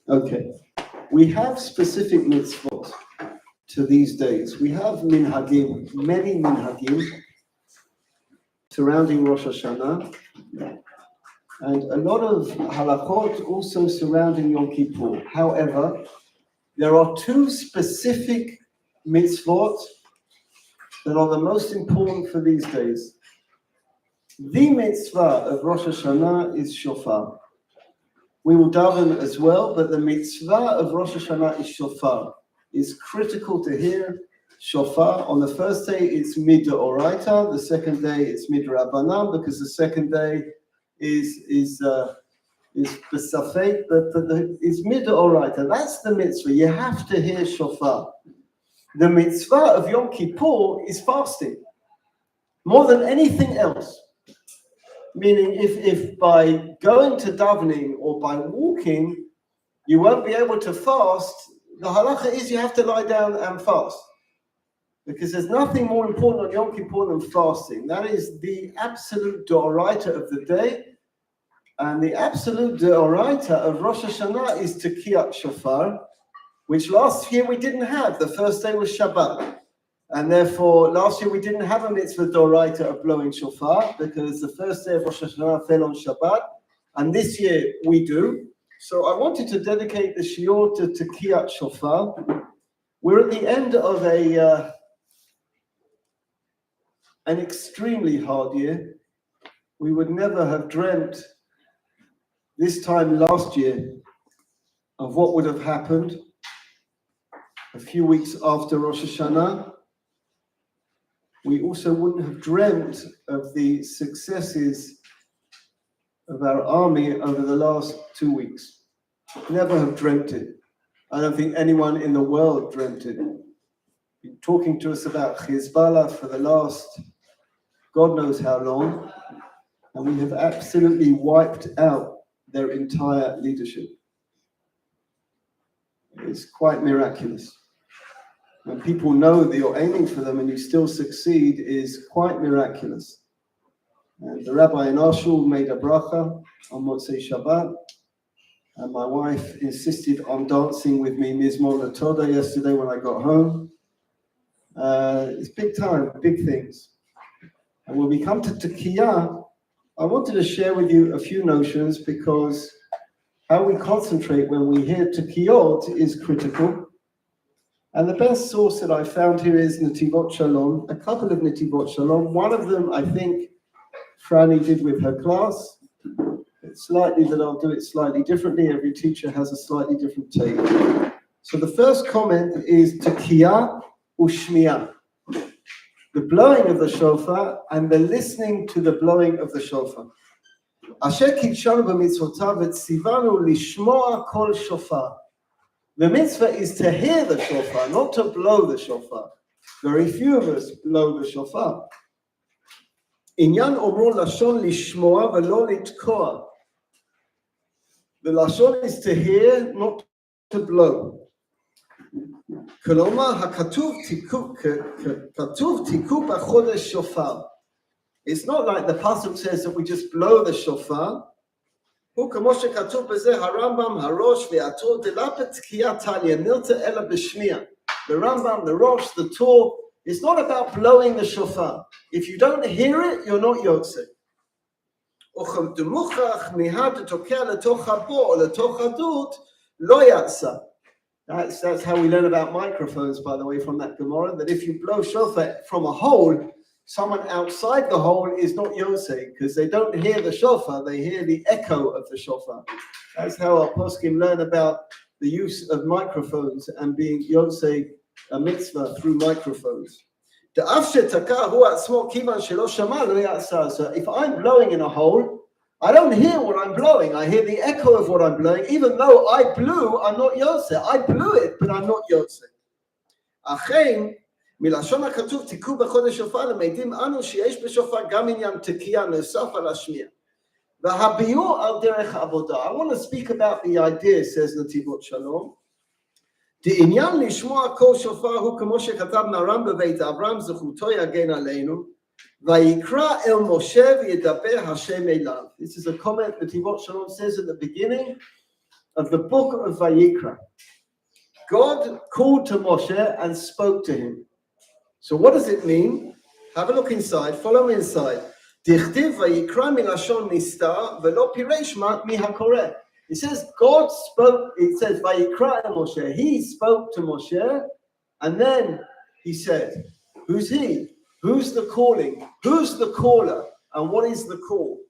Okay. We have specific mitzvot to these days. We have minhagim, many minhagim surrounding Rosh Hashanah, and a lot of halachot also surrounding Yom Kippur. However, there are two specific mitzvot that are the most important for these days. The mitzvah of Rosh Hashanah is shofar. We will daven as well, but the mitzvah of Rosh Hashanah is shofar. It's critical to hear shofar. On the first day, it's midoraita. The second day, it's midrabanan, because the second day is besafek, but it's midoraita. That's the mitzvah. You have to hear shofar. The mitzvah of Yom Kippur is fasting, more than anything else. Meaning, if by going to davening or by walking, you won't be able to fast, the halacha is you have to lie down and fast. Because there's nothing more important on Yom Kippur than fasting. That is the absolute d'oraita of the day. And the absolute d'oraita of Rosh Hashanah is Tekiyat Shofar, which last year we didn't have. The first day was Shabbat. And therefore, last year we didn't have a mitzvah d'oraita of blowing shofar because the first day of Rosh Hashanah fell on Shabbat, and this year we do. So I wanted to dedicate the Shiur to Tekiyat Shofar. We're at the end of an extremely hard year. We would never have dreamt this time last year of what would have happened a few weeks after Rosh Hashanah. We also wouldn't have dreamt of the successes of our army over the last 2 weeks. Never have dreamt it. I don't think anyone in the world dreamt it. Been talking to us about Hezbollah for the last God knows how long, and we have absolutely wiped out their entire leadership. It's quite miraculous. When people know that you're aiming for them and you still succeed is quite miraculous. And the rabbi in our shul made a bracha on Motzei Shabbat, and my wife insisted on dancing with me Mizmor LaToda yesterday when I got home. It's big time, big things. And when we come to Tekiyah, I wanted to share with you a few notions because how we concentrate when we hear Tekiyot is critical. And the best source that I found here is Netivot Shalom, a couple of Netivot Shalom. One of them, I think, Franny did with her class. It's likely that I'll do it slightly differently. Every teacher has a slightly different take. So the first comment is Tekiyah Ushmiyah, the blowing of the shofar and the listening to the blowing of the shofar. Asher kidshanu b'mitzvotav v'tzivanu lishmoa kol shofar. The mitzvah is to hear the shofar, not to blow the shofar. Very few of us blow the shofar. Inyan omro lashon lishmoa v'lo litkoa. The lashon is to hear, not to blow. Koloma hakatuv tiku b'chodesh shofar. It's not like the pasuk says that we just blow the shofar. הוא כמו שכתוב בזה הרמב"ם, הראש והטור דלא בתקיעת טליה נלתא אלא בשמיע. The Rambam, the Rosh, the Torah, it's not about blowing the shofar. If you don't hear it, you're not yotze. וכמוכרח מיהר דתוקע לתוך הבור או לתוך הדוד לא יצא. That's how we learn about microphones, by the way, from that Gemara, that if you blow shofar from a hole, someone outside the hole is not Yosei, because they don't hear the shofar, they hear the echo of the shofar. That's how our poskim learn about the use of microphones and being Yosei, a mitzvah through microphones. So if I'm blowing in a hole, I don't hear what I'm blowing, I hear the echo of what I'm blowing. Even though I blew, I'm not Yosei. I blew it, but I'm not Yosei. מלשון הכתוב תיקו בחודש שופר למדים אנו שיש בשופר גם עניין תקיעה נוסף על השמיע. והביאור על דרך עבודה. I want to speak about the idea, says נתיבות שלום. דעניין לשמוע כל שופר הוא כמו שכתב נרם בבית אברהם זכותו יגן עלינו ויקרא אל משה וידבר השם אליו. This is a comment נתיבות שלום says at the beginning of the book of Vayikra. God called to Moshe and spoke to him. So what does it mean? Have a look inside. Follow me inside. Dichtiv Vayikra milashon nistar velo piresh mihakoreh. It says God spoke. It says Vayikra Moshe. He spoke to Moshe, and then he said, "Who's he? Who's the calling? Who's the caller? And what is the call?"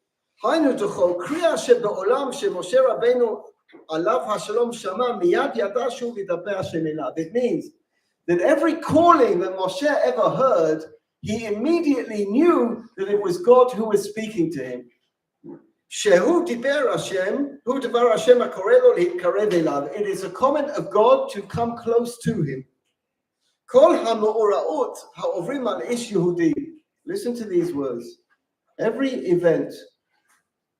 Hainu d'chol kriya shebe'olam sheMoshe Rabbeinu alav hashalom shama miyad yada shu v'daber Hashem elav. It means that every calling that Moshe ever heard, he immediately knew that it was God who was speaking to him. Shehu diber Hashem, hu devar Hashem hakoreh lo להתקרב elav. It is a comment of God to come close to him. Kol ha'ma'ora'ot ha'ovrim al ish Yehudi. Listen to these words. Every event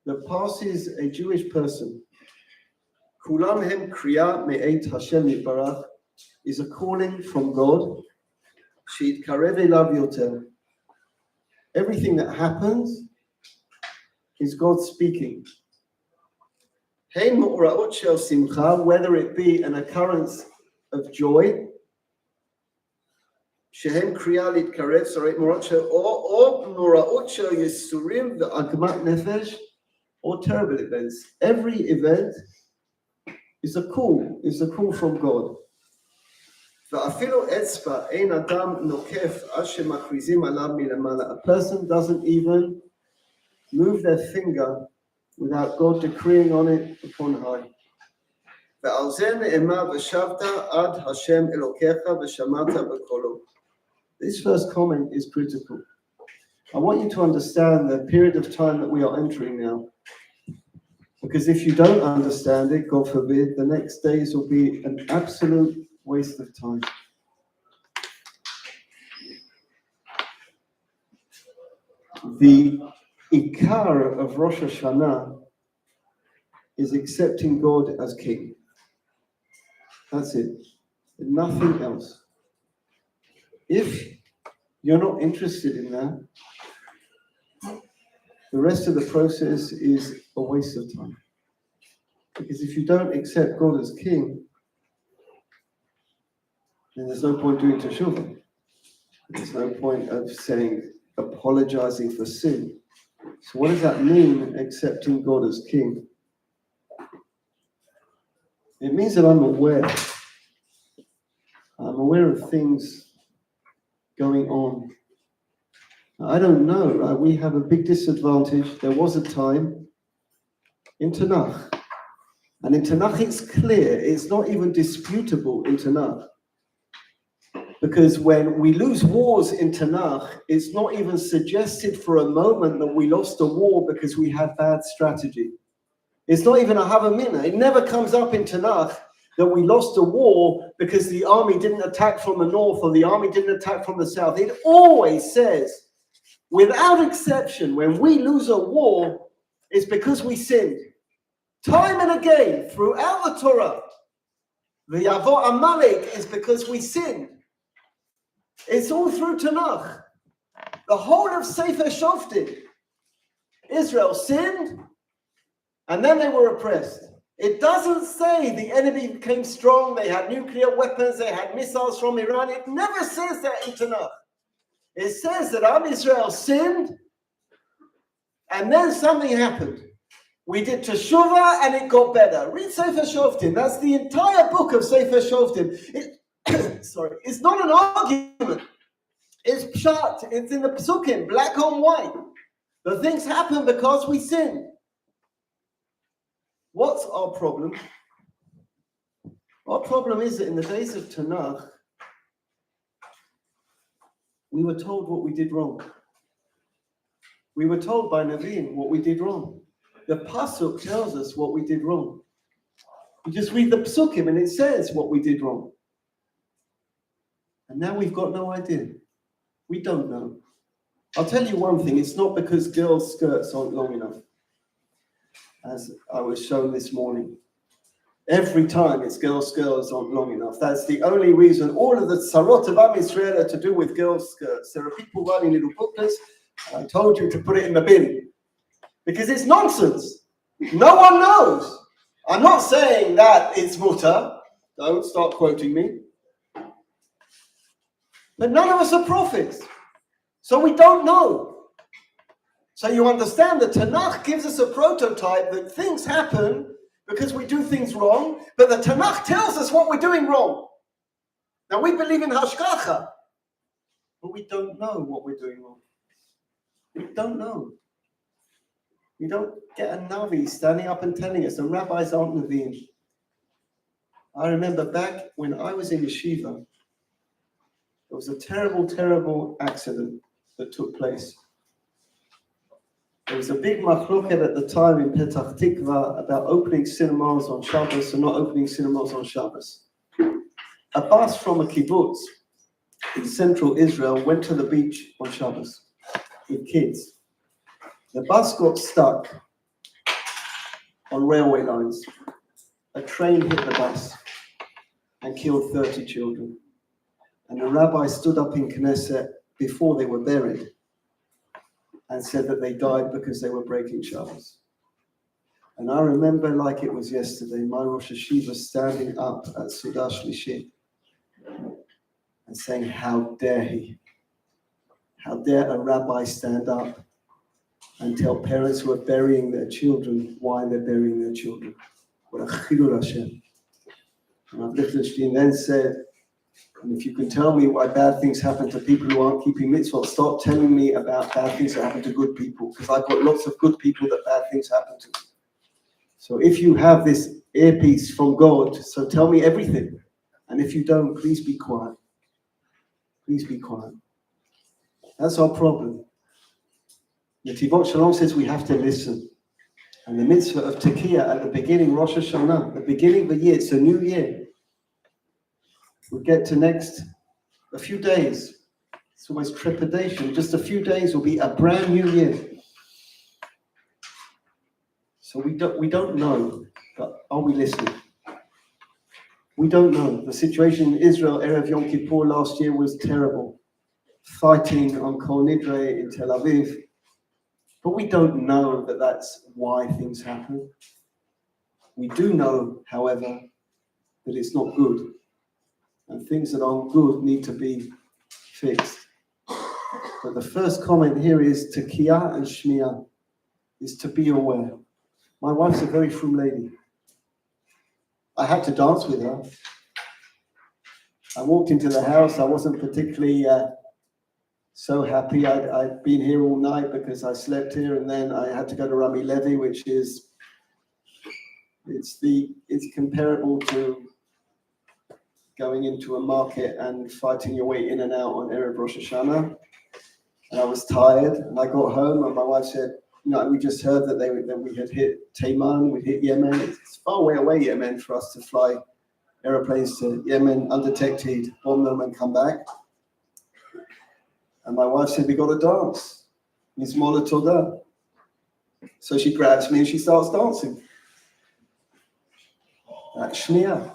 that passes a Jewish person, kulam hem kriya me'et Hashem yitbarach, is a calling from God. She'itkarev elav yoter. Everything that happens is God speaking. Hein ma'ora'ot shel simcha, whether it be an occurrence of joy, shehem kriya litkarev, sorry, or mora'ot shel yisurim ve'agmat nefesh, or terrible events. Every event is a call from God. A person doesn't even move their finger without God decreeing on it upon high. This first comment is critical. I want you to understand the period of time that we are entering now. Because if you don't understand it, God forbid, the next days will be an absolute waste of time. The ikar of Rosh Hashanah is accepting God as king. That's it. Nothing else. If you're not interested in that, the rest of the process is a waste of time. Because if you don't accept God as king, then there's no point doing Shuvah. There's no point of apologizing for sin. So what does that mean, accepting God as king? It means that I'm aware of things going on. I don't know, right? We have a big disadvantage. There was a time in Tanakh, and in Tanakh it's clear, it's not even disputable in Tanakh. Because when we lose wars in Tanakh, it's not even suggested for a moment that we lost a war because we had bad strategy. It's not even a havamina. It never comes up in Tanakh that we lost a war because the army didn't attack from the north or the army didn't attack from the south. It always says, without exception, when we lose a war, it's because we sinned. Time and again, throughout the Torah, the Yavo Amalek is because we sinned. It's all through Tanakh. The whole of Sefer Shoftim. Israel sinned, and then they were oppressed. It doesn't say the enemy became strong, they had nuclear weapons, they had missiles from Iran. It never says that in Tanakh. It says that Am Israel sinned, and then something happened. We did Shuvah, and it got better. Read Sefer Shoftim. That's the entire book of Sefer Shoftim. It's not an argument. It's pshat. It's in the psukim, black on white. The things happen because we sin. What's our problem? Our problem is that in the days of Tanakh, we were told what we did wrong. We were told by Nevi'im what we did wrong. The pasuk tells us what we did wrong. You just read the psukim and it says what we did wrong. And now we've got no idea. We don't know. I'll tell you one thing, it's not because girls' skirts aren't long enough, as I was shown this morning. Every time it's girls' skirts aren't long enough. That's the only reason. All of the tzarot of Am Yisrael are to do with girls' skirts. There are people writing little booklets, and I told you to put it in the bin. Because it's nonsense. No one knows. I'm not saying that it's mutter. Don't start quoting me. But none of us are prophets. So we don't know. So you understand the Tanakh gives us a prototype that things happen because we do things wrong, but the Tanakh tells us what we're doing wrong. Now we believe in Hashgacha, but we don't know what we're doing wrong. We don't know. We don't get a Navi standing up and telling us, the rabbis aren't Nevi'im. I remember back when I was in Yeshiva, there was a terrible, terrible accident that took place. There was a big machloket at the time in Petach Tikva about opening cinemas on Shabbos and not opening cinemas on Shabbos. A bus from a kibbutz in central Israel went to the beach on Shabbos with kids. The bus got stuck on railway lines. A train hit the bus and killed 30 children. And the rabbi stood up in Knesset before they were buried and said that they died because they were breaking Shabbos. And I remember like it was yesterday, my Rosh Hashiva standing up at Sudah Shlishi and saying, how dare he? How dare a rabbi stand up and tell parents who are burying their children why they're burying their children? What a chilul Hashem. And Rav Lichtenstein then said, and if you can tell me why bad things happen to people who aren't keeping mitzvot, start telling me about bad things that happen to good people, because I've got lots of good people that bad things happen to. So if you have this earpiece from God, so tell me everything. And if you don't, please be quiet. Please be quiet. That's our problem. Netivot Shalom says we have to listen. And the mitzvah of Tekiah at the beginning, Rosh Hashanah, the beginning of the year, it's a new year. We'll get to next, a few days. It's almost trepidation. Just a few days will be a brand new year. So we don't know, but are we listening? We don't know. The situation in Israel, Erev Yom Kippur last year was terrible. Fighting on Kol Nidre in Tel Aviv. But we don't know that that's why things happen. We do know, however, that it's not good. And things that aren't good need to be fixed. But the first comment here is Tekiah and Shmiya, is to be aware. My wife's a very frum lady. I had to dance with her. I walked into the house. I wasn't particularly so happy. I'd been here all night because I slept here, and then I had to go to Rami Levi, which is it's comparable to going into a market and fighting your way in and out on Erev Rosh Hashanah. And I was tired, and I got home, and my wife said, we just heard that we had hit Taiman, we hit Yemen. It's far way away, Yemen, for us to fly aeroplanes to Yemen undetected, bomb them, and come back. And my wife said, we got to dance. Mizmola Todah. So she grabs me and she starts dancing. That's Shmiya.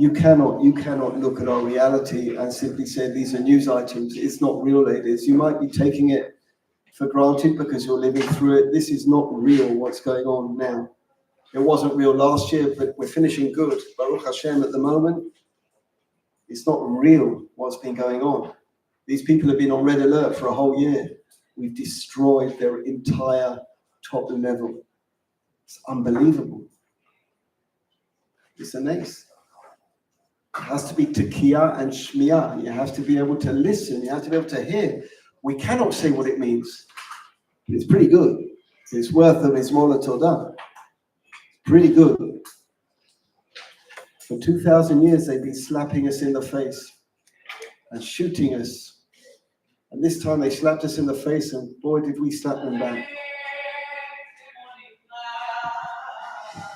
You cannot look at our reality and simply say these are news items. It's not real, ladies. You might be taking it for granted because you're living through it. This is not real, what's going on now. It wasn't real last year, but we're finishing good. Baruch Hashem at the moment. It's not real what's been going on. These people have been on red alert for a whole year. We've destroyed their entire top level. It's unbelievable. It's an ace. It has to be Tekiah and Shmiya. You have to be able to listen. You have to be able to hear. We cannot say what it means. It's pretty good. It's worth of Mizmola Todah. Pretty good. For 2,000 years, they've been slapping us in the face and shooting us. And this time they slapped us in the face, and boy, did we slap them back.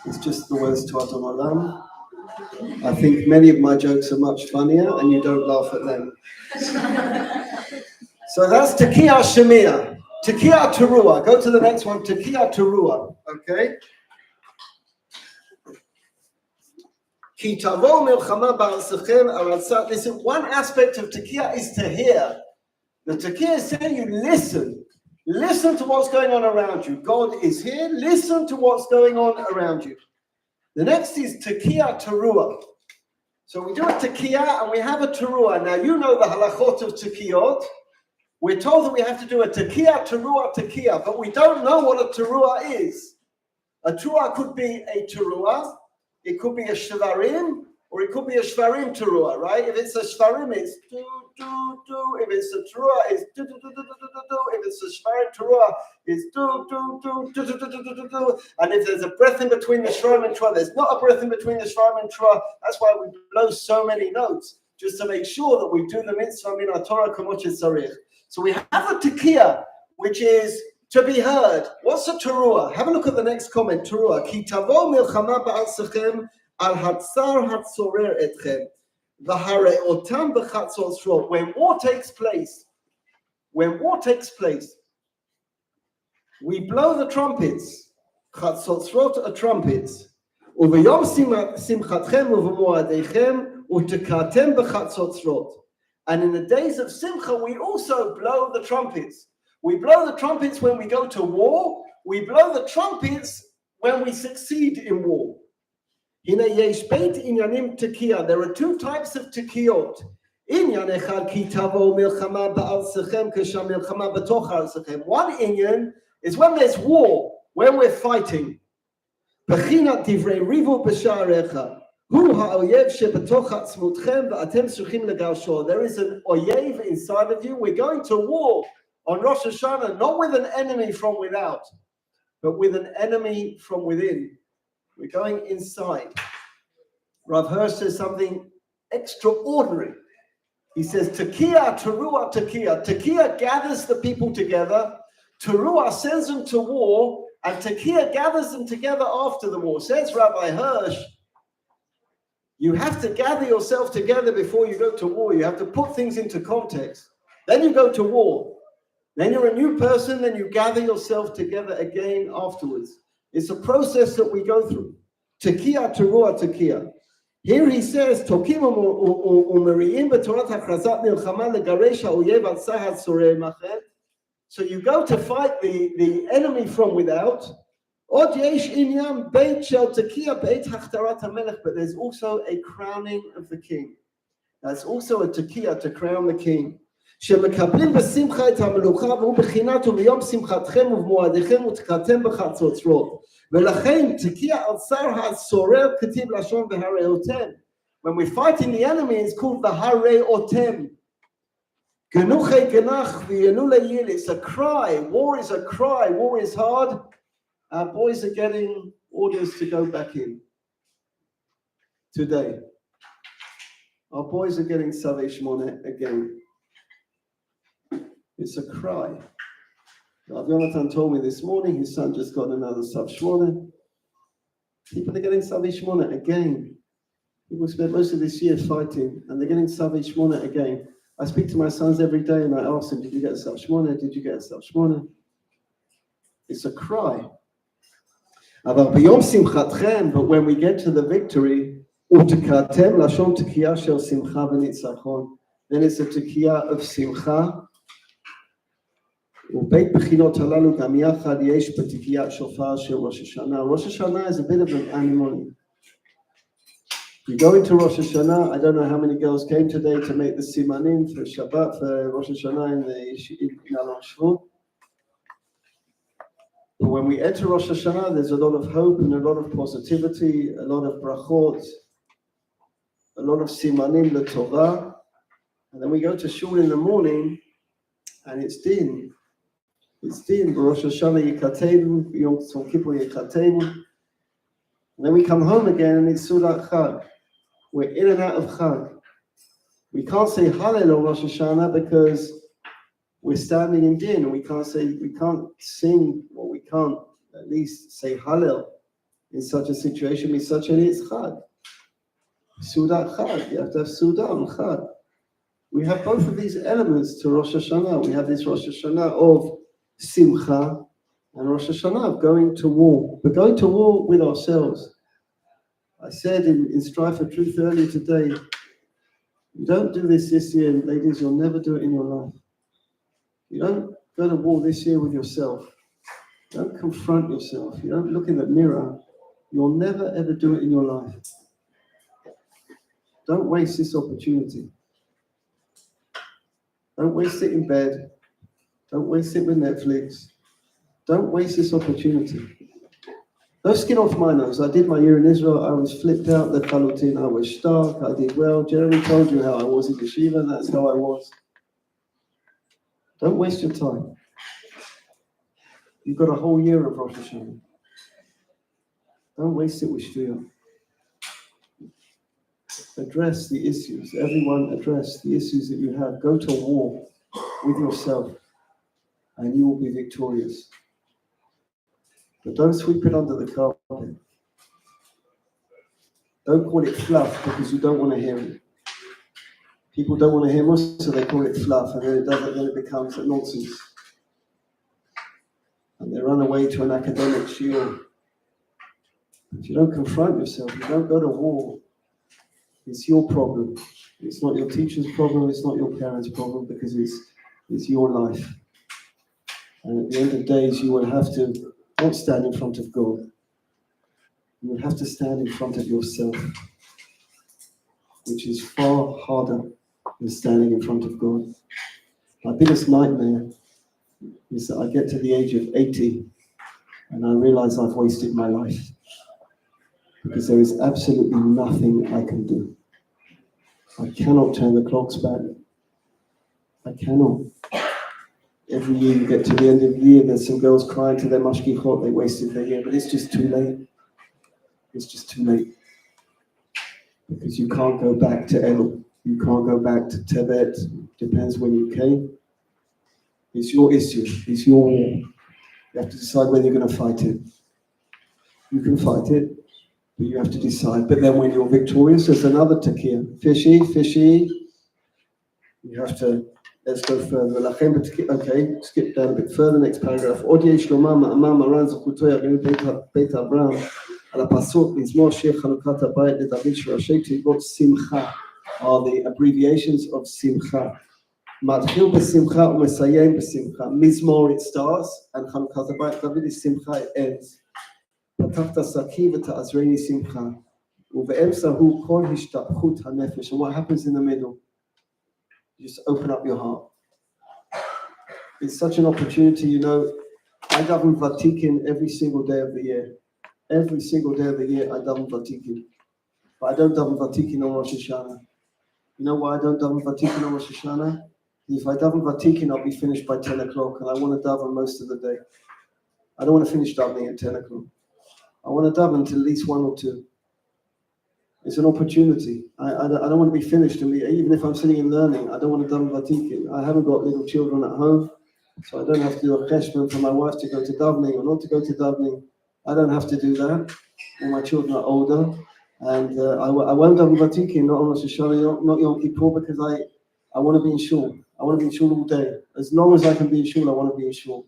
It's just the words to Adon Olam. I think many of my jokes are much funnier, and you don't laugh at them. So that's Tekiah Shemiya. Tekiah Teruah. Go to the next one. Tekiah Teruah. Okay? Ki tavo milchama ba'alsechem aratzat. Listen, one aspect of Tekiah is to hear. The Tekiah is saying you listen. Listen to what's going on around you. God is here. Listen to what's going on around you. The next is tekiah teruah. So we do a tekiah and we have a teruah. Now you know the halachot of tekiyot. We're told that we have to do a tekiah teruah, but we don't know what a teruah is. A teruah could be a teruah, it could be a shvarim, or it could be a shvarim teruah, right? If it's a shvarim, it's do, do, do. If it's a teruah, it's do, do, do, do, do, do, do. If it's a shvarim teruah, it's do, do, do, do, do, do, do, do, do. And if there's a breath in between the shvarim and teruah, there's not a breath in between the shvarim and teruah. That's why we blow so many notes, just to make sure that we do the mitzvah min haTorah k'mo shetzarich. So we have a tekiah, which is to be heard. What's a teruah? Have a look at the next comment. Teruah. Ki tavo milchama ba'atzechem al hatzar hatzorer etchem v'hareotam b'chatzot shrot. When war takes place, we blow the trumpets. Chatzot shrot are trumpets. Uv'yom simchatchem uv'moadechem utekatem b'chatzot shrot. And in the days of Simcha, we also blow the trumpets. We blow the trumpets when we go to war. We blow the trumpets when we succeed in war. There are two types of tekiyot. One inyan is when there's war, when we're fighting. There is an oyev inside of you. We're going to war on Rosh Hashanah, not with an enemy from without, but with an enemy from within. We're going inside. Rav Hirsch says something extraordinary. He says, tekiah, teruah, tekiah. Tekiah gathers the people together. Teruah sends them to war, and tekiah gathers them together after the war. Says Rabbi Hirsch, you have to gather yourself together before you go to war. You have to put things into context. Then you go to war. Then you're a new person, then you gather yourself together again afterwards. It's a process that we go through. Tekiah, teruah, tekiah. Here he says, Tokim u'meri'im b'torat ha'chrazat milchama legaresh ha'oyev al tzahad soreh machem. So you go to fight the enemy from without. But there's also a crowning of the king. That's also a tekiah to crown the king. שמקבלים בשמחה את המלוכה והוא בחינת וביום שמחתכם ובמועדיכם ותקעתם בחצוצרות. ולכן תקיע על שר הסורר כתיב לשון והראותם. When we fight in the enemy, it's called the הראותם. גנוחי גנח וינו ליל. It's a cry. War is a cry. War is hard. Our boys are getting orders to go back in today. Our boys are getting Savei Shmona again. It's a cry. Rav Yonatan told me this morning his son just got another Sav Shmona. People are getting Savei Shmona again. People spent most of this year fighting and they're getting Savei Shmona again. I speak to my sons every day and I ask them, did you get a Sav Shmona? Did you get a Sav Shmona? It's a cry. But when we get to the victory, then it's a tekiah of simcha. Rosh Hashanah is a bit of an animal. You go into Rosh Hashanah, I don't know how many girls came today to make the simanim for Shabbat, for Rosh Hashanah in the Alon Shvut. But when we enter Rosh Hashanah, there's a lot of hope and a lot of positivity, a lot of brachot, a lot of simanim l'tovah. And then we go to shul in the morning, and it's din. It's din. Rosh Hashanah yikatenu, Yom Kippur yikatenu. And then we come home again, and it's Sudat Chag. We're in and out of Chag. We can't say Hallel on Rosh Hashanah because we're standing in din, and we can't sing, or we can't at least say Hallel in such a situation. It's such an it's Chag. Sudat Chag. You have to have Sudah and Chag. We have both of these elements to Rosh Hashanah. We have this Rosh Hashanah of Simcha and Rosh Hashanah of going to war. We're going to war with ourselves. I said in Strive for Truth earlier today, you don't do this year, ladies, you'll never do it in your life. You don't Go to war this year with yourself. Don't confront yourself. You don't look in the mirror. You'll never ever do it in your life. Don't waste this opportunity. Don't waste it in bed. Don't waste it with Netflix. Don't waste this opportunity. No skin off my nose. I did my year in Israel. I was flipped out. The chalutin. I was stark. I did well. Jeremy told you how I was in yeshiva. That's how I was. Don't waste your time. You've got a whole year of Rosh Hashanah. Don't waste it with Shiur. Address the issues. Everyone address the issues that you have. Go to war with yourself and you will be victorious. But don't sweep it under the carpet. Don't call it fluff because you don't want to hear it. People don't want to hear much, so they call it fluff, and then it becomes a nonsense. And they run away to an academic shiur. If you don't confront yourself, you don't go to war. It's your problem. It's not your teacher's problem, it's not your parents' problem, because it's your life. And at the end of days, you will have to not stand in front of God. You will have to stand in front of yourself, which is far harder than standing in front of God. My biggest nightmare is that I get to the age of 80 and I realize I've wasted my life, because there is absolutely nothing I can do. I cannot turn the clocks back. I cannot. Every year you get to the end of the year, there's some girls crying to their mashgichot, they wasted their year, but it's just too late. It's just too late. Because you can't go back to Elul. You can't go back to Tibet. Depends when you came. It's your issue. It's your war. You have to decide whether you're going to fight it. You can fight it, but you have to decide. But then when you're victorious, there's another takir. Fishy. You have to, let's go further. Okay, skip down a bit further, next paragraph. על הפסוק, מזמור שיר חנוכת הבית לדוד שראשי תיבות שמחה, are the abbreviations of שמחה. מתחיל בשמחה ומסיים בשמחה. מזמור it starts, and חנוכת הבית לדוד is שמחה, it ends. פתחת שקי ותעזרני שמחה, ובאמצע הוא כל השתפכות הנפש. And what happens in the middle? You just open up your heart. It's such an opportunity, you know. I daven Vatikin every single day of the year. Every single day of the year, I daven Vatikin. But I don't daven Vatikin on Rosh Hashanah. You know why I don't daven Vatikin on Rosh Hashanah? If I daven Vatikin, I'll be finished by 10 o'clock, and I want to daven most of the day. I don't want to finish davening at 10 o'clock. I want to daven till at least 1 or 2. It's an opportunity. I don't want to be finished, and even if I'm sitting and learning, I don't want to daven Vatikin. I haven't got little children at home, so I don't have to do a cheshbon for my wife to go to davening or not to go to davening. I don't have to do that. All my children are older, and I won't daven Vatikin, not on Rosh Hashanah, not Yom Kippur, because I want to be in shul. I want to be in shul all day. As long as I can be in shul, I want to be in shul.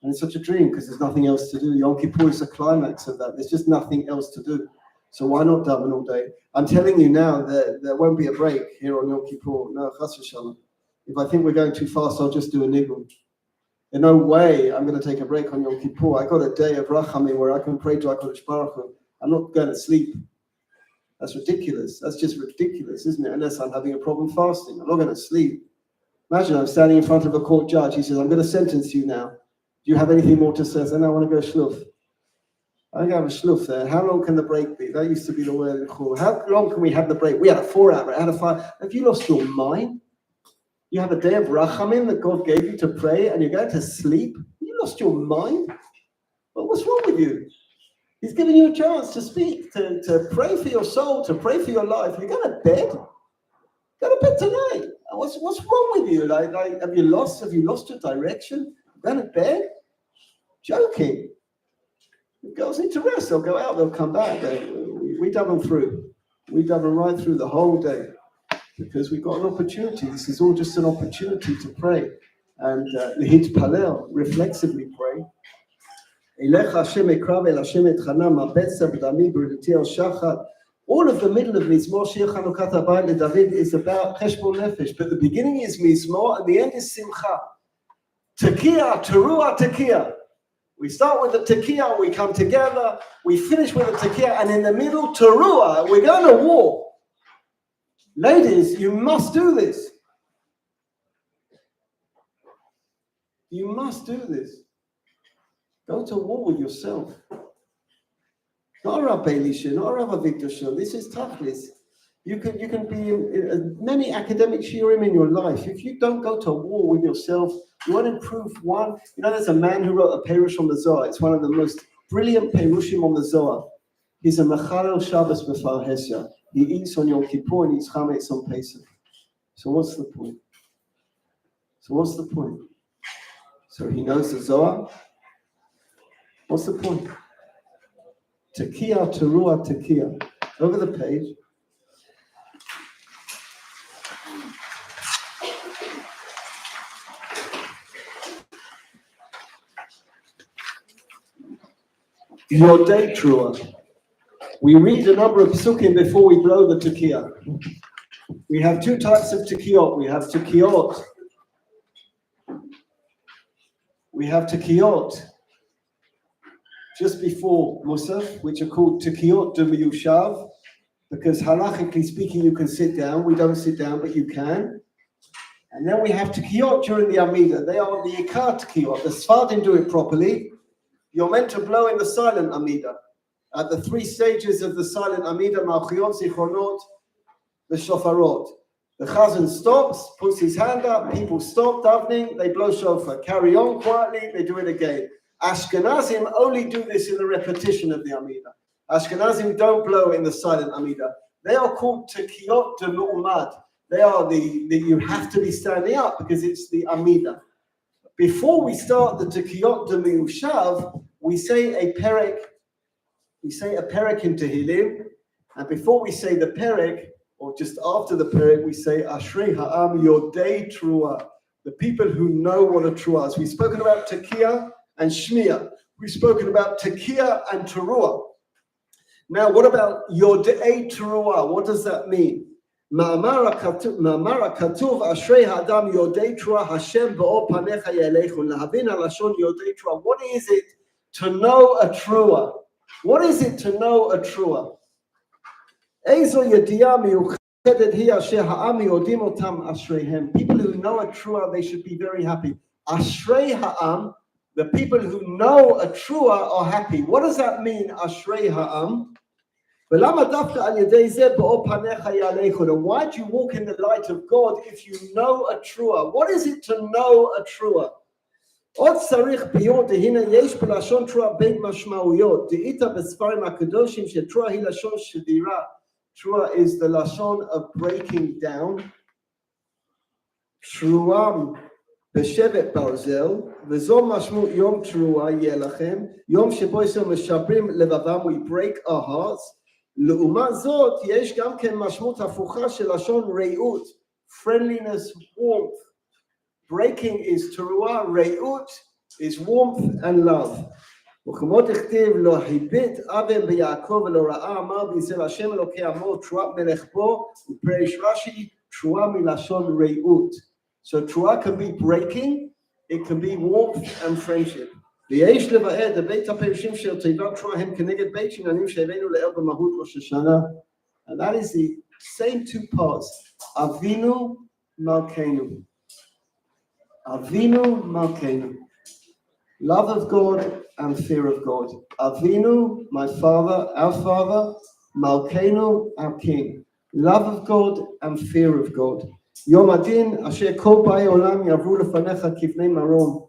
And it's such a dream, because there's nothing else to do. Yom Kippur is the climax of that. There's just nothing else to do. So why not daven all day? I'm telling you now that there won't be a break here on Yom Kippur. No, chas v'shalom. If I think we're going too fast, I'll just do a niggun. In no way I'm going to take a break on Yom Kippur. I got a day of Rachamim where I can pray to HaKadosh Baruch Hu. I'm not going to sleep. That's ridiculous. That's just ridiculous, isn't it? Unless I'm having a problem fasting. I'm not going to sleep. Imagine I'm standing in front of a court judge. He says, I'm going to sentence you now. Do you have anything more to say? Then I want to go shluf. I go have a shluf there. How long can the break be? That used to be the word in Chur. How long can we have the break? We had a 4-hour break. I had a 5. Have you lost your mind? You have a day of Rachamim that God gave you to pray, and you're going to sleep? You lost your mind? Well, what's wrong with you? He's giving you a chance to speak, to pray for your soul, to pray for your life. You go to bed? Go to bed tonight. What's wrong with you? Like, have you lost your direction? Go to bed? Joking. The girls need to rest. They'll go out. They'll come back. We daven through. We daven right through the whole day. Because we've got an opportunity. This is all just an opportunity to pray and להתפלל, reflexively pray. All of the middle of Mizmor Shir Chanukat Habayit LeDavid is about cheshbon nefesh, but the beginning is Mizmor and the end is Simcha. Tekiah, teruah, tekiah. We start with the tekiah, we come together, we finish with the tekiah, and in the middle, teruah, we're going to war. Ladies, you must do this. You must do this. Go to war with yourself. Not Rav Elisha, not Rav Avigdor. This is toughness. You can be in many academic shiurim in your life. If you don't go to war with yourself, you want to improve one. You know, there's a man who wrote a perush on the Zohar. It's one of the most brilliant perushim on the Zohar. He's a mechalel Shabbos b'far Hesya. He eats on Yom Kippur and eats chametz on Pesach. So what's the point? So he knows the Zohar. What's the point? Tekiah, teruah, tekiah. Over the page. Your day teruah. We read a number of psukim before we blow the tekiah. We have two types of tekiyot. We have tekiyot. Just before Musaf, which are called tekiyot de miyushav, because halachically speaking, you can sit down. We don't sit down, but you can. And then we have tekiyot during the Amidah. They are the ikar tekiyot. The Sfardim do it properly. You're meant to blow in the silent Amidah. At the three stages of the silent Amidah, Malchiyot, Zichronot, the Shofarot. The Chazan stops, puts his hand up, people stop davening, they blow shofar. Carry on quietly, they do it again. Ashkenazim only do this in the repetition of the Amidah. Ashkenazim don't blow in the silent Amidah. They are called Tekiyot de Mu'umad. They are you have to be standing up because it's the Amidah. Before we start the Tekiyot de Miyushav, we say a perek in Tehillim, and before we say the perek, or just after the perek, we say Ashrei Ha'am Yodei Truah, the people who know what a truah is. We've spoken about Tekiah and Shmiya. We've spoken about Tekiah and Teruah. Now, what about Yodei Truah? What does that mean? Ma'amar katuv Ashrei Ha'adam Yodei Truah Hashem Ba'o Panecha Yelechun Lahavin Halashon Yodei Truah. What is it to know a truah? What is it to know a truah? People who know a truah, they should be very happy. Ashrei ha'am, the people who know a truah are happy. What does that mean, Ashrei ha'am? And why do you walk in the light of God if you know a truah? What is it to know a truah? עוד צריך ביור, הנה יש בלשון תרועה בין משמעויות. דאית בספרים הקדושים שתרועה היא לשון שבירה. Trua is the lashon of breaking down. Truam b'shevet barzel, v'zo mashmut yom trua yeh lachem, yom shebo yisrael meshabrim levavam, we break our hearts. L'umat zot, yesh gam ken mashmut hafucha shel lashon re'ut, friendliness, warmth. Breaking is teruah, re'ut is warmth and love. וכמו תכתיב לא היבט אבן ביעקב ולא ראה אמר בישראל השם אלוקי עמו תרועה מלך בו ופרש רש"י תרועה מלשון רעות. So teruah can be breaking, it can be warmth and friendship. ויש לבאר בית הפירושים של תיבת תרועה הם כנגד בית שעניינים שהבאנו לעיל במהות ראש השנה. And that is the same two parts. Avinu Malkeinu. Avinu Malkeinu. Love of God and fear of God. Avinu, my father, our father. Malkeinu, our king. Love of God and fear of God. Yom Adin, asher kol bai olam yavru lefanecha kivnei marom.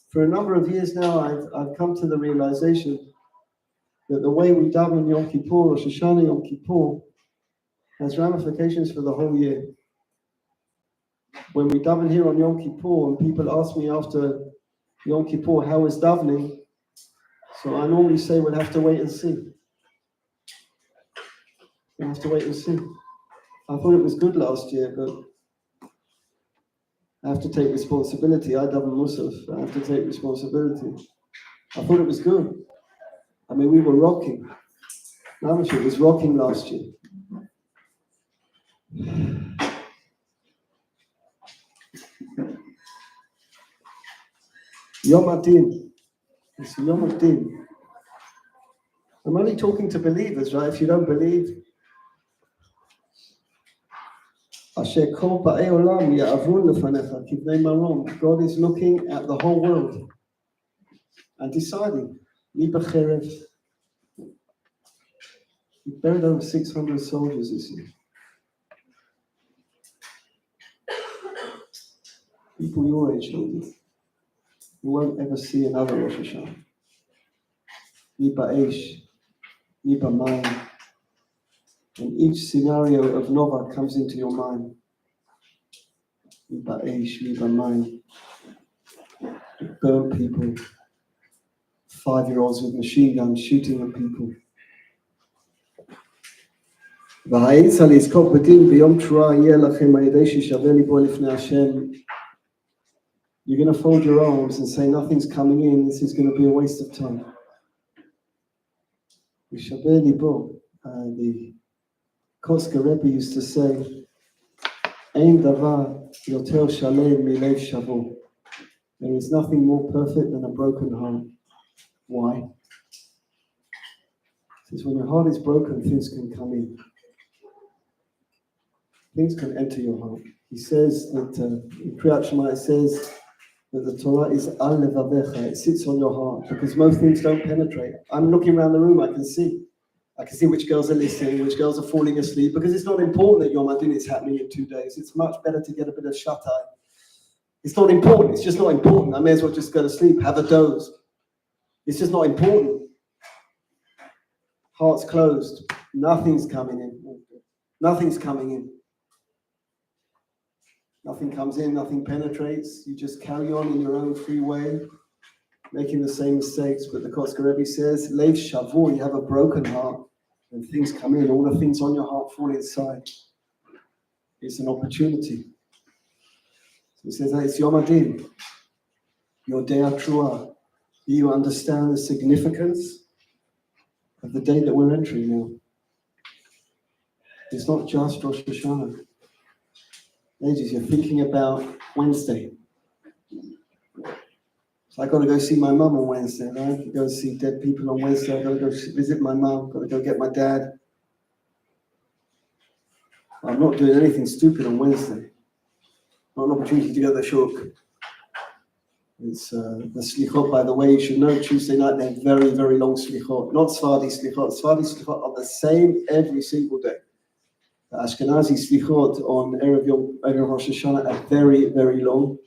For a number of years now, I've come to the realization that the way we daven Yom Kippur, Rosh Hashanah Yom Kippur, has ramifications for the whole year. When we daven here on Yom Kippur, and people ask me after Yom Kippur, how is davening? So I normally say we'll have to wait and see. We'll have to wait and see. I thought it was good last year, but I have to take responsibility. I daven Musaf. I have to take responsibility. I thought it was good. I mean, we were rocking. It was rocking last year. Yom Adin. It's Yom Adin. I'm only talking to believers, right? If you don't believe, God is looking at the whole world and deciding. He buried over 600 soldiers this year. People your age, you won't ever see another Rosh Hashanah. Niba Eish, Niba Mind. And each scenario of Nova comes into your mind. Niba Eish, Niba Mind. Burn people. 5-year-olds with machine guns shooting at people. You're going to fold your arms and say, nothing's coming in, this is going to be a waste of time. The Kotzker Rebbe used to say, there is nothing more perfect than a broken heart. Why? Because when your heart is broken, things can come in. Things can enter your heart. He says that, in Kriyat Shema, it says that the Torah is al levavecha, it sits on your heart, because most things don't penetrate. I'm looking around the room, I can see which girls are listening, which girls are falling asleep, because it's not important that Yom Adin is happening in 2 days. It's much better to get a bit of shut-eye. It's not important, it's just not important. I may as well just go to sleep, have a doze. It's just not important. Heart's closed, nothing's coming in. Nothing's coming in. Nothing comes in, nothing penetrates. You just carry on in your own free way, making the same mistakes. But the Kotzker Rebbe says, Leiv Shavur, you have a broken heart, and things come in, all the things on your heart fall inside. It's an opportunity. So he says, it's Yom Adin, your day of Truah. Do you understand the significance of the day that we're entering now? It's not just Rosh Hashanah. Ladies, you're thinking about Wednesday. So I got to go see my mum on Wednesday, right? I go see dead people on Wednesday. I got to go visit my mum. Got to go get my dad. I'm not doing anything stupid on Wednesday. Not an opportunity to go to the shuk. It's the slichot, by the way, you should know, Tuesday night they're very, very long slichot. Not Sephardi slichot. Sephardi slichot are the same every single day. The Ashkenazi slichot on Erev Rosh Hashanah are very, very long.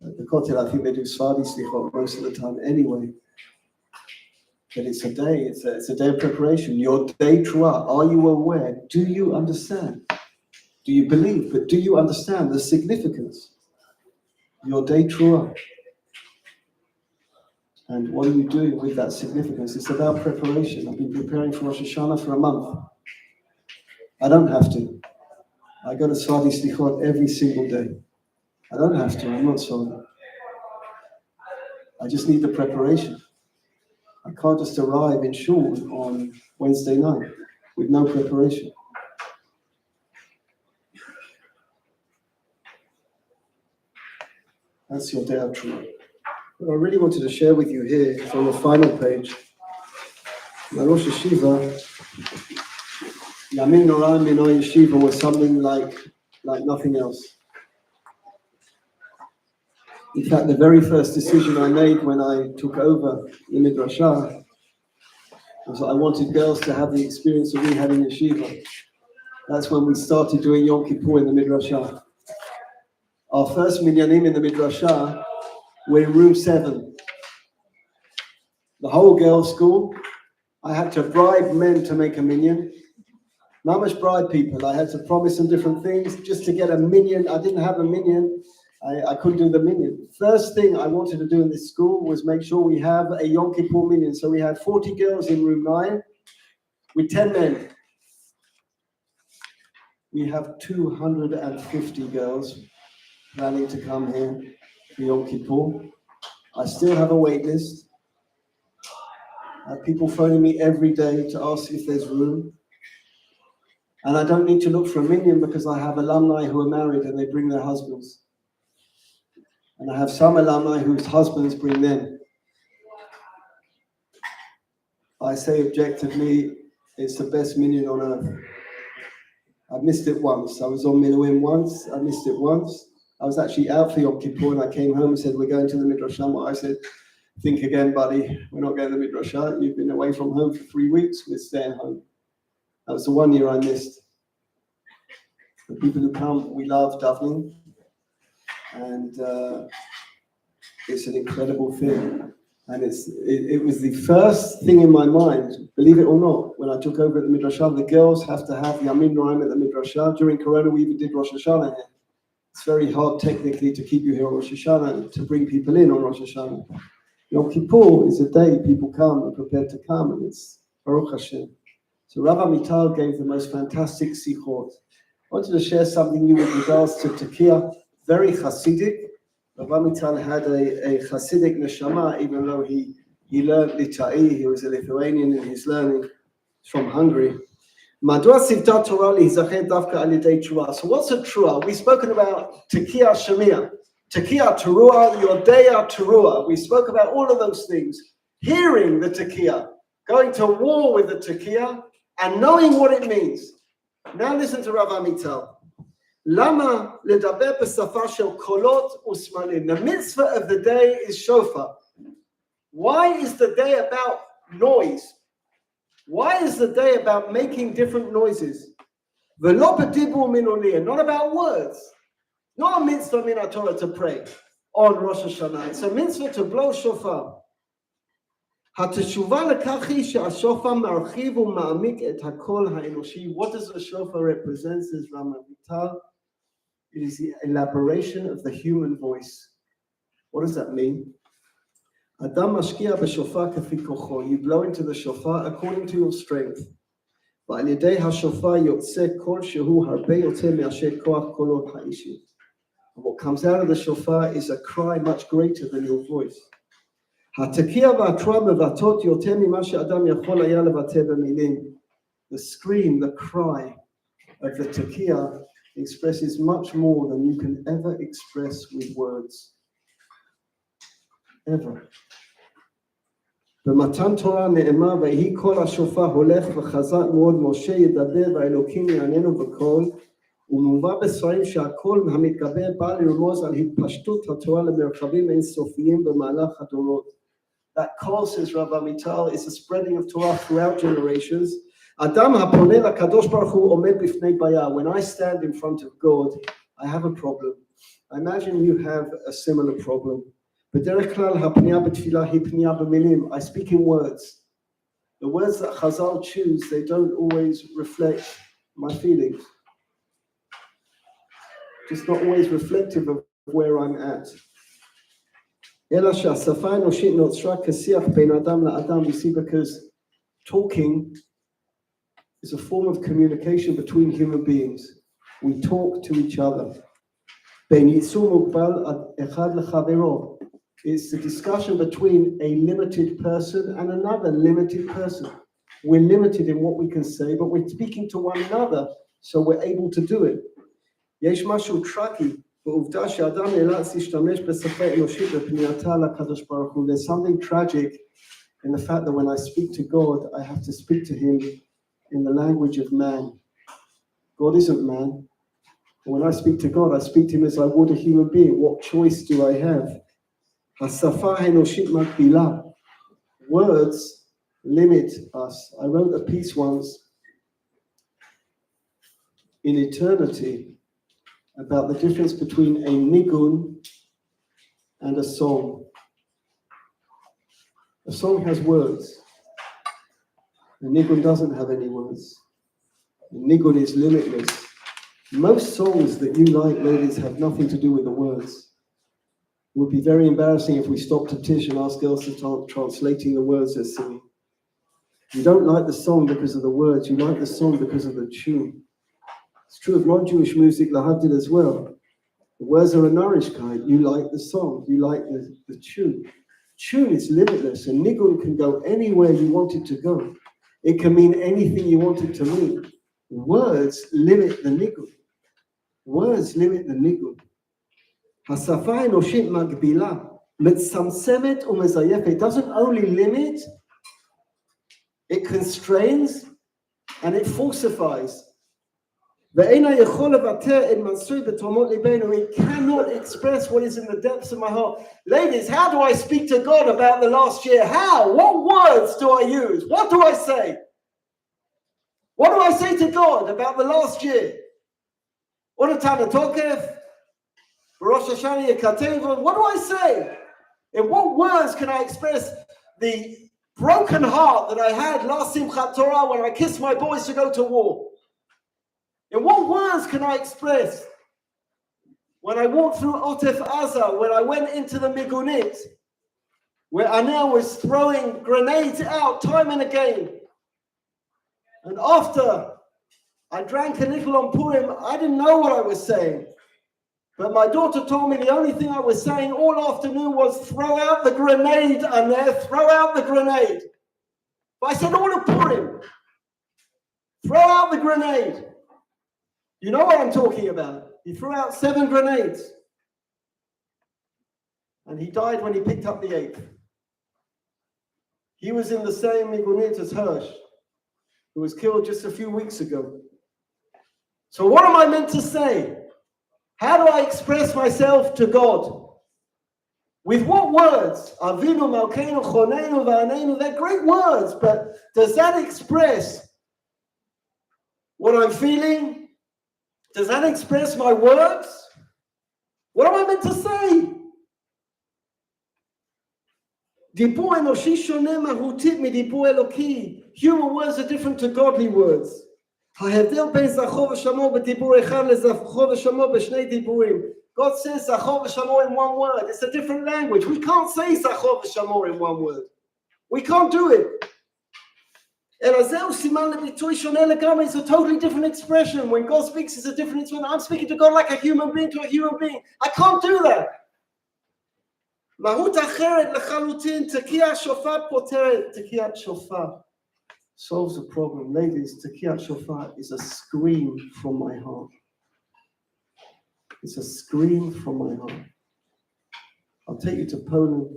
The Kotel, I think they do Sephardi slichot most of the time anyway. But it's a day, it's a day of preparation. Your day Truah, are you aware? Do you understand? Do you believe? But do you understand the significance? Your day Truah. And what are you doing with that significance? It's about preparation. I've been preparing for Rosh Hashanah for a month. I don't have to. I go to Sephardi Slichot every single day. I don't have to. I'm not sorry. I just need the preparation. I can't just arrive in shul on Wednesday night with no preparation. That's your day of Truah. What I really wanted to share with you here is on the final page. My Rosh Yeshiva, Yamin Noran Minoy Yeshiva, was something like nothing else. In fact, the very first decision I made when I took over the Midrashah was that I wanted girls to have the experience that we had in Yeshiva. That's when we started doing Yom Kippur in the Midrashah. Our first minyanim in the Midrashah were in room 7. The whole girls' school, I had to bribe men to make a minyan. Not much bribe people. I had to promise them different things just to get a minyan. I didn't have a minyan. I couldn't do the minyan. First thing I wanted to do in this school was make sure we have a Yom Kippur minyan. So we had 40 girls in room 9 with 10 men. We have 250 girls planning to come here for Yom Kippur. I still have a wait list. I have people phoning me every day to ask if there's room. And I don't need to look for a minyan because I have alumni who are married and they bring their husbands. And I have some alumni whose husbands bring them. I say objectively, it's the best minyan on earth. I missed it once. I was on Miluim once. I missed it once. I was actually out for Yom Kippur and I came home and said, we're going to the Midrash. I said, think again, buddy. We're not going to the Midrash. You've been away from home for 3 weeks. We're staying home. That was the 1 year I missed. The people who come, we love davening. And it's an incredible thing. And it was the first thing in my mind, believe it or not, when I took over at the Midrashah. The girls have to have Yamin Noraim at the Midrashah. During Corona, we even did Rosh Hashanah here. It's very hard technically to keep you here on Rosh Hashanah, to bring people in on Rosh Hashanah. Yom Kippur is a day people come and prepared to come, and it's Baruch Hashem. So Rabbi Mital gave the most fantastic sichot. I wanted to share something new with regards to Tekiah, very Hasidic. Rabbi Mital had a Hasidic neshama, even though he learned Litai, he was a Lithuanian in his learning from Hungary. So what's a Trua? We've spoken about Tekiah Shemiyah, Tekiah Teruah, Yodeya Teruah. We spoke about all of those things. Hearing the Tekiah, going to war with the Tekiah, and knowing what it means. Now listen to Rav Amital. Lama ledaber b'safa shel kolot usmanim. The mitzvah of the day is shofar. Why is the day about noise? Why is the day about making different noises? V'lo b'dibur min oliyah, not about words. Not a mitzvah min haTorah to pray on Rosh Hashanah. It's a mitzvah to blow shofar. HaTeshuvah lekach hi she'ashofar marchiv u'ma'amik et hakol ha'enoshi. What does the shofar represent, says Rama Vital? It is the elaboration of the human voice. What does that mean? Adam mashkiya b'shofar kafi kocho. You blow into the shofar according to your strength. V'al yedei hashofar yotzeh kol shehu harbe yotzeh me'asher koach kolot ha'ishit. What comes out of the shofar is a cry much greater than your voice. The scream, the cry of the tekiah expresses much more than you can ever express with words. Ever. במתן תורה נאמר, ויהי קול השופר הולך וחזק מאוד, משה ידבר והאלוקים יעננו בקול, ומובא בספרים שהקול המתגבר בא לרמוז על התפשטות התורה למרחבים אינסופיים במהלך הדורות. That call, says Rabbi Mital, is the spreading of Torah throughout generations. Adam hapone lakadosh baruch hu omed bifnei baya. When I stand in front of God, I have a problem. I imagine you have a similar problem. B'derech klal hapniya b'tfilah hi pniya b'milim. I speak in words. The words that Chazal choose, they don't always reflect my feelings. Just not always reflective of where I'm at. You see, because talking is a form of communication between human beings. We talk to each other. It's the discussion between a limited person and another limited person. We're limited in what we can say, but we're speaking to one another, so we're able to do it. There's something tragic in the fact that when I speak to God, I have to speak to him in the language of man. God isn't man. When I speak to God, I speak to him as I would a human being. What choice do I have? Words limit us. I wrote a piece once in eternity about the difference between a nigun and a song. A song has words. A nigun doesn't have any words. A nigun is limitless. Most songs that you like, ladies, have nothing to do with the words. It would be very embarrassing if we stopped at Tish and asked girls to start translating the words they're singing. You don't like the song because of the words, you like the song because of the tune. It's true of non-Jewish music, lahavdil, as well. The words are a nourishkeit. You like the song, you like the tune. Tune is limitless, and nigun can go anywhere you want it to go. It can mean anything you want it to mean. Words limit the nigun. Words limit the nigun. השפה האנושית מגבילה, מצמצמת ומזייפת. It doesn't only limit, it constrains and it falsifies. ואין היכול לבטא את מצוי בתהומות ליבנו. It cannot express what is in the depths of my heart. Ladies, how do I speak to God about the last year? How? What words do I use? What do I say? What do I say to God about the last year? What do I say? In what words can I express the broken heart that I had last Simchat Torah when I kissed my boys to go to war? In what words can I express when I walked through Otef Aza, when I went into the Migunit, where Anel was throwing grenades out time and again? And after I drank a little on Purim, I didn't know what I was saying. But my daughter told me the only thing I was saying all afternoon was, throw out the grenade, Anel, throw out the grenade. But I said all of Purim, throw out the grenade. You know what I'm talking about. He threw out 7 grenades. And he died when he picked up the 8th. He was in the same Migunit as Hirsch, who was killed just a few weeks ago. So what am I meant to say? How do I express myself to God? With what words? Haazinu, Malkeinu, Chonenu, V'anenu. They're great words, but does that express what I'm feeling? Does that express my words? What am I meant to say? Dibur enoshi shoneh mahutit midibur eloki. Human words are different to godly words. ההבדל בין זכור ושמור בדיבור אחד לזכור ושמור בשני דיבורים. God says זכור ושמור in one word. It's a different language. We can't say זכור ושמור in one word. We can't do it. אלא זהו סימן לביטוי שונה לגמרי. It's a totally different expression. When God speaks, it's a different expression. I'm speaking to God like a human being to a human being. I can't do that. מהות אחרת לחלוטין. תקיעת שופר פותרת. תקיעת שופר solves the problem. Ladies, Tekiyat Shofar is a scream from my heart. It's a scream from my heart. I'll take you to Poland,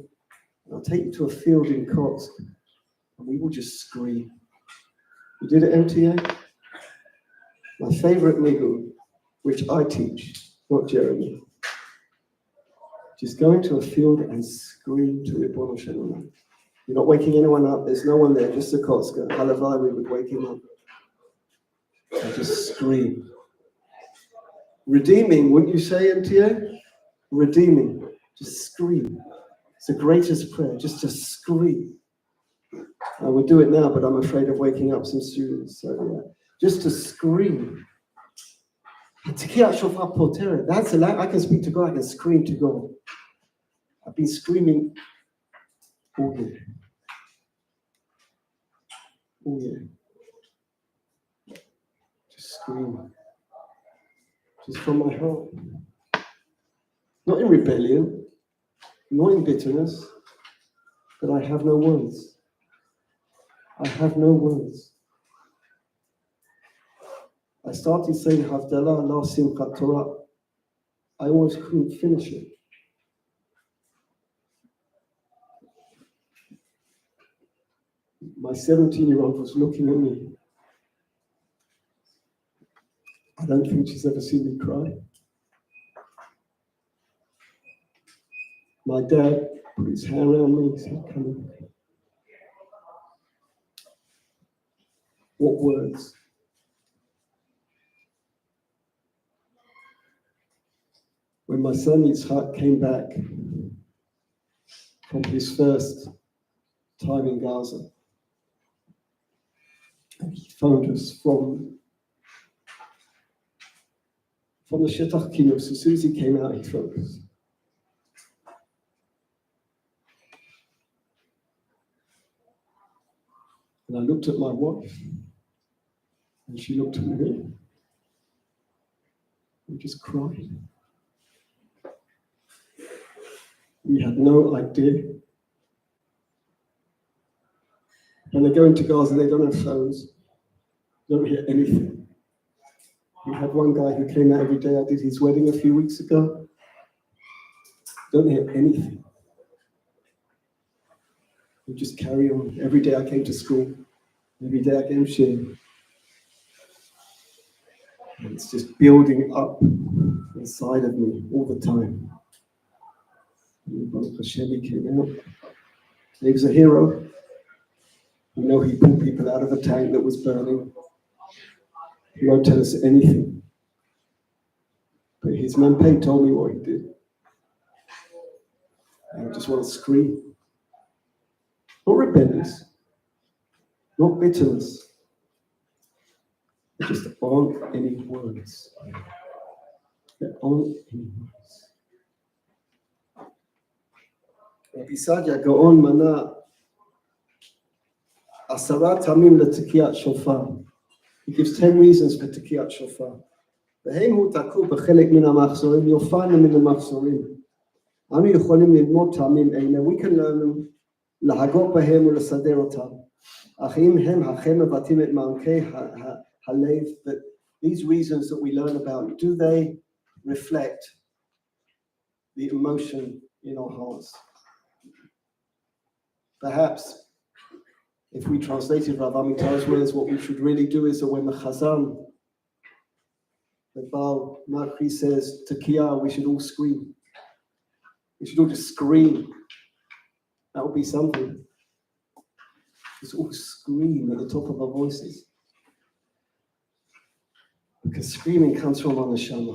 and I'll take you to a field in Kotsk, and we will just scream. You did it, MTA? My favorite nigun, which I teach, not Jeremy. Just go into a field and scream to Ribono Shel Olam. You're not waking anyone up. There's no one there, just a Kotzker. Halavai, we would wake him up. And just scream. Redeeming, wouldn't you say, MTA? Redeeming. Just scream. It's the greatest prayer, just to scream. I would do it now, but I'm afraid of waking up some students. So, yeah. Just to scream. Tekiyat Shofar Poteret. That's a I can speak to God, I can scream to God. I've been screaming all year. Oh yeah. Just scream. Just from my heart. Not in rebellion, not in bitterness, but I have no words. I have no words. I started saying Havdalah la Simchat Torah. I almost couldn't finish it. My 17-year-old was looking at me. I don't think she's ever seen me cry. My dad put his hand around me and said, come on. What words? When my son Yitzhak came back from his first time in Gaza, and he phoned us from the Shetach Kinus. As soon as he came out, he phoned us. And I looked at my wife, and she looked at me. We just cried. We had no idea. When they go into Gaza, they don't have phones. They don't hear anything. We had one guy who came out every day. I did his wedding a few weeks ago. Don't hear anything. You just carry on. Every day I came to school. Every day I came to Shiur. And it's just building up inside of me all the time. And Baruch Hashem, he came out. He was a hero. You know, he pulled people out of a tank that was burning. He won't tell us anything. But his Menpei told me what he did. And I just want to scream. Not rebellious. Not bitterness. There just aren't any words. There aren't any words. Rabbi Sadia Gaon mana 10 tamim letekiyat shofar. He gives 10 reasons for tekiyat shofar. והם הותקעו בחלק מן המחזורים, you'll find them in the מחזורים. אנו יכולים ללמוד טעמים אלה, we can learn them, להגות בהם ולסדר אותם. אך אם הם אכן מבטאים את מעמקי הלב, but these reasons that we learn about, do they reflect the emotion in our hearts? Perhaps, if we translated Rav Amital's words, what we should really do is that when the Chazan, the Baal Makri says, Tekiyah, we should all scream. We should all just scream. That would be something. Just all scream at the top of our voices. Because screaming comes from our neshama.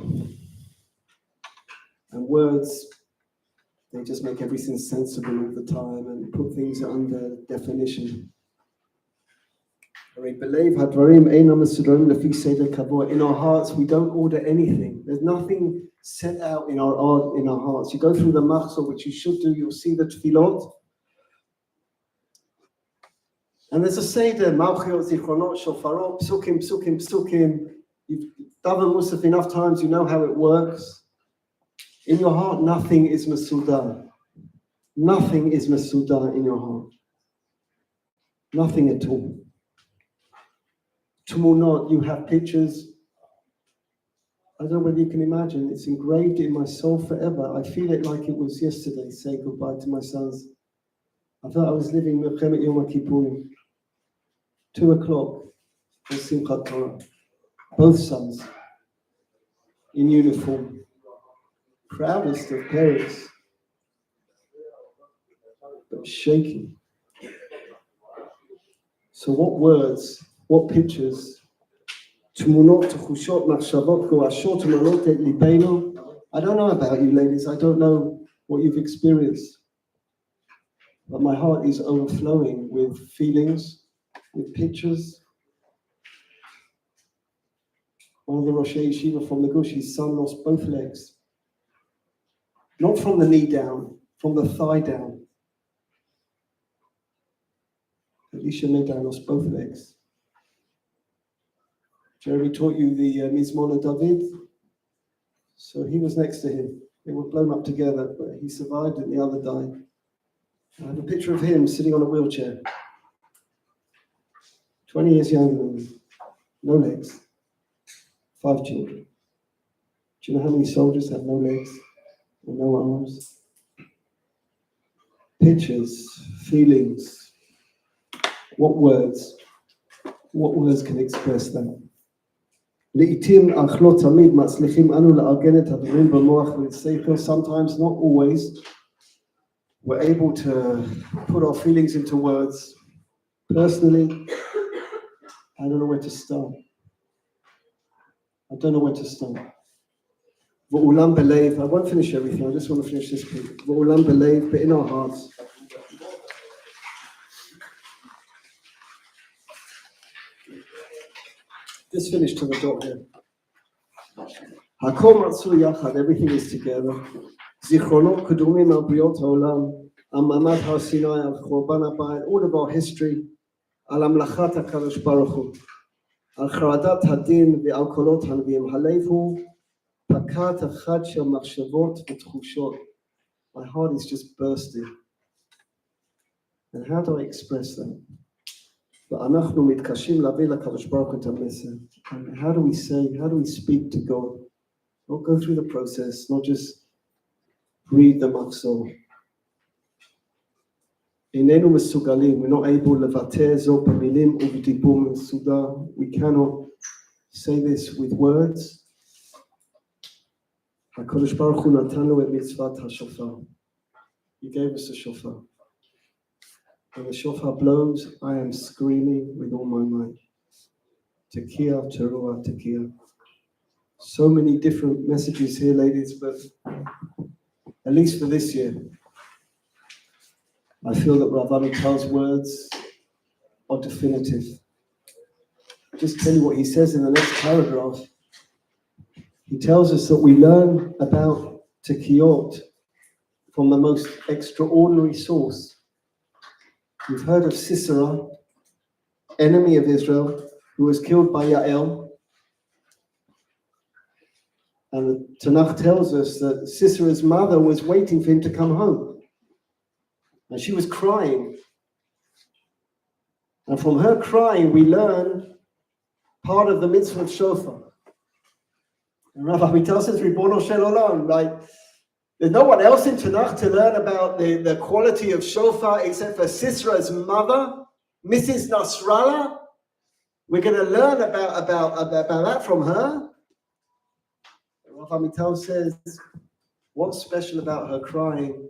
And words, they just make everything sensible all the time and put things under definition. In our hearts, we don't order anything. There's nothing set out in our hearts. You go through the machzor, which you should do, you'll see the tefillot. And there's a seder, malchiot, zichronot, shofarot, psukim, psukim, psukim. You've done musaf enough times, you know how it works. In your heart, nothing is mesudar. Nothing is mesudar in your heart. Nothing at all. Tmunot, you have pictures. I don't know whether you can imagine, it's engraved in my soul forever. I feel it like it was yesterday, saying goodbye to my sons. I thought I was living Milchemet Yom Kippurim. 2 o'clock for Simchat Torah. Both sons in uniform. Proudest of parents, but shaking. So what words, what pictures? Tmunot, techushot, machshavot, goashot, malot et libeinu. I don't know about you ladies, I don't know what you've experienced. But my heart is overflowing with feelings, with pictures. One of the Rosh Yeshiva from the Gush, his son lost both legs. Not from the knee down, from the thigh down. Elisha Medan lost both legs. Jeremy taught you the Mizmor David. So he was next to him. They were blown up together, but he survived and the other died. I have a picture of him sitting on a wheelchair. 20 years younger than me. No legs. 5 children. Do you know how many soldiers have no legs and no arms? Pictures, feelings. What words can express that? Sometimes, not always, we're able to put our feelings into words. Personally, I don't know where to start. I won't finish everything, I just want to finish this bit. But in our hearts. Just finish to the dot here. Hakol matzu yachad, everything is together. Zichronot kedumim al briot haolam, al mamad har Sinai, al chorban habayit, all of our history, al amlachat HaKadosh Baruch Hu, al charadat hadin ve'al kolot hanviim, halev hu pakat achad shel machshavot v'tchushot. My heart is just bursting. And how do I express that? And how do we say, how do we speak to God? Not go through the process, not just Read the Machzor. איננו מסוגלים, we're not able לבטא זאת במילים ובדיבור מסודר. We cannot say this with words. הקדוש ברוך הוא נתן לו את מצוות השופר. He gave us a shofar. When the shofar blows, I am screaming with all my might. Tekiah, teruah, tekiah. So many different messages here, ladies, but at least for this year, I feel that Rav Amital's words are definitive. I'll just tell you what he says in the next paragraph. He tells us that we learn about Tekiyot from the most extraordinary source. We've heard of Sisera, enemy of Israel, who was killed by Yael. And the Tanakh tells us that Sisera's mother was waiting for him to come home. And she was crying. And from her crying, we learn part of the mitzvah of shofar. And Rav Amital says, Ribono shel olam, right? There's no one else in Tanakh to learn about the quality of shofar except for Sisera's mother, Mrs. Nasrallah. We're going to learn about that from her. Rav Amital says, what's special about her crying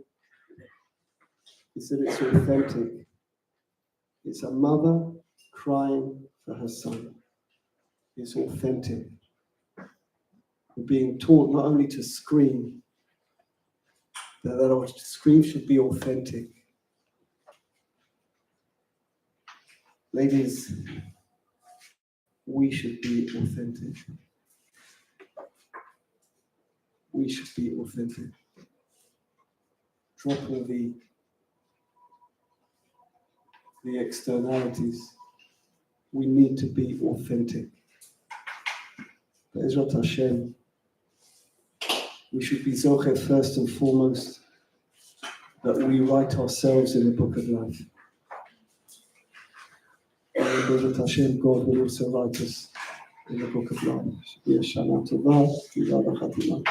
is that it's authentic. It's a mother crying for her son. It's authentic. We're being taught not only to scream, but that our scream should be authentic. Ladies, we should be authentic. We should be authentic. Dropping the externalities. We need to be authentic. Be'ezrat Hashem, we should be zocher first and foremost that we write ourselves in the book of life. And Be'ezrat Hashem, God will also write us in the book of life. Should be a Shana Tova, Tova Chatima.